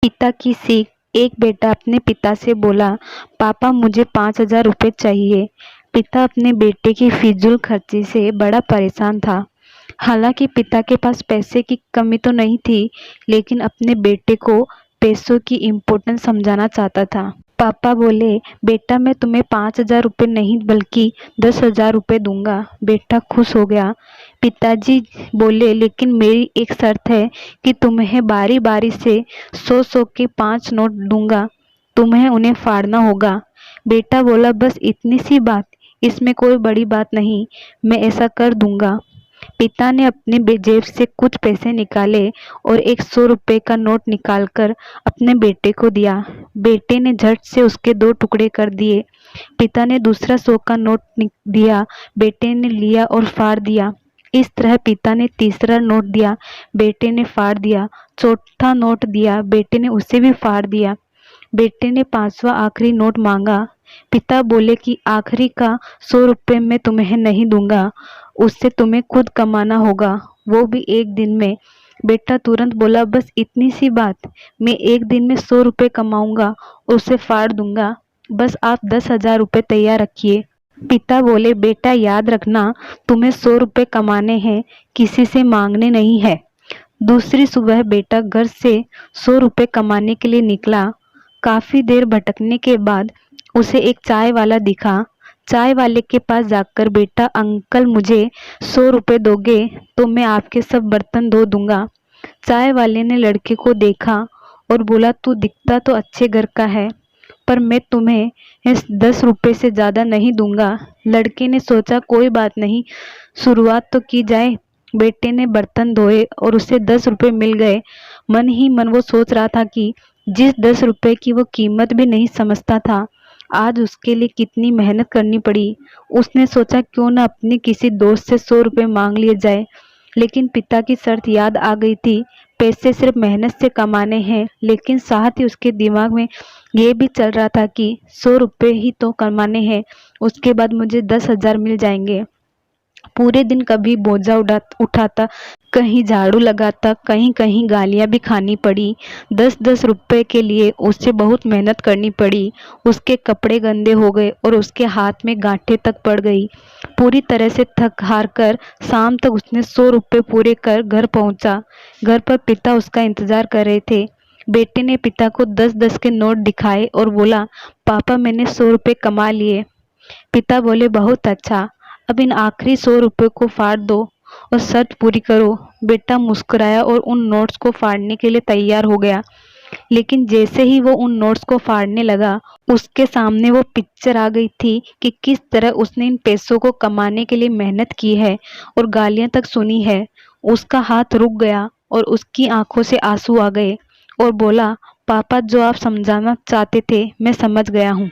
पिता की सीख। एक बेटा अपने पिता से बोला, पापा मुझे 5,000 रुपये चाहिए। पिता अपने बेटे की फिजूल खर्ची से बड़ा परेशान था। हालांकि पिता के पास पैसे की कमी तो नहीं थी, लेकिन अपने बेटे को पैसों की इम्पोर्टेंस समझाना चाहता था। पापा बोले, बेटा मैं तुम्हें 5,000 रुपये नहीं बल्कि 10,000 रुपये दूंगा। बेटा खुश हो गया। पिताजी बोले, लेकिन मेरी एक शर्त है कि तुम्हें बारी बारी से 100-100 के 5 नोट दूंगा, तुम्हें उन्हें फाड़ना होगा। बेटा बोला, बस इतनी सी बात, इसमें कोई बड़ी बात नहीं, मैं ऐसा कर दूंगा। पिता ने अपने जेब से कुछ पैसे निकाले और एक 100 रुपये का नोट निकालकर अपने बेटे को दिया। बेटे ने झट से उसके 2 टुकड़े कर दिए। पिता ने दूसरा 100 का नोट दिया। बेटे ने लिया और फाड़ दिया। इस तरह पिता ने तीसरा नोट दिया, बेटे ने फाड़ दिया। चौथा नोट दिया, बेटे ने उसे भी फाड़ दिया। बेटे ने 5वां आखिरी नोट मांगा। पिता बोले कि आखिरी का 100 रुपये मैं तुम्हें नहीं दूंगा, उससे तुम्हें खुद कमाना होगा, वो भी एक दिन में। बेटा तुरंत बोला, बस इतनी सी बात, मैं एक दिन में 100 रुपये कमाऊंगा और उसे फाड़ दूंगा, बस आप 10,000 रुपये तैयार रखिए। पिता बोले, बेटा याद रखना, तुम्हें 100 रुपये कमाने हैं, किसी से मांगने नहीं है। दूसरी सुबह बेटा घर से 100 रुपये कमाने के लिए निकला। काफी देर भटकने के बाद उसे एक चाय वाला दिखा। चाय वाले के पास जाकर, बेटा अंकल मुझे 100 रुपये दोगे तो मैं आपके सब बर्तन धो दूंगा। चाय वाले ने लड़के को देखा और बोला, तू दिखता तो अच्छे घर का है, पर मैं तुम्हें इस 10 रुपये से ज़्यादा नहीं दूंगा। लड़के ने सोचा, कोई बात नहीं, शुरुआत तो की जाए। बेटे ने बर्तन धोए और उसे 10 रुपये मिल गए। मन ही मन वो सोच रहा था कि जिस 10 रुपये की वो कीमत भी नहीं समझता था, आज उसके लिए कितनी मेहनत करनी पड़ी। उसने सोचा, क्यों न अपने किसी दोस्त से 100 रुपये मांग लिए जाए, लेकिन पिता की शर्त याद आ गई थी। पैसे सिर्फ मेहनत से कमाने हैं, लेकिन साथ ही उसके दिमाग में ये भी चल रहा था कि 100 रुपये ही तो कमाने हैं, उसके बाद मुझे 10,000 मिल जाएंगे। पूरे दिन कभी बोझा उठाता, कहीं झाड़ू लगाता, कहीं कहीं गालियां भी खानी पड़ी। 10-10 रुपये के लिए उसे बहुत मेहनत करनी पड़ी। उसके कपड़े गंदे हो गए और उसके हाथ में गांठें तक पड़ गई। पूरी तरह से थक हार कर शाम तक उसने 100 रुपये पूरे कर घर पहुंचा। घर पर पिता उसका इंतजार कर रहे थे। बेटे ने पिता को 10-10 के नोट दिखाए और बोला, पापा मैंने 100 रुपये कमा लिए। पिता बोले, बहुत अच्छा, अब इन आखिरी 100 रुपये को फाड़ दो और शर्त पूरी करो। बेटा मुस्कुराया और उन नोट्स को फाड़ने के लिए तैयार हो गया। लेकिन जैसे ही वो उन नोट्स को फाड़ने लगा, उसके सामने वो पिक्चर आ गई थी कि किस तरह उसने इन पैसों को कमाने के लिए मेहनत की है और गालियां तक सुनी है। उसका हाथ रुक गया और उसकी आंखों से आंसू आ गए और बोला, पापा जो आप समझाना चाहते थे मैं समझ गया हूँ।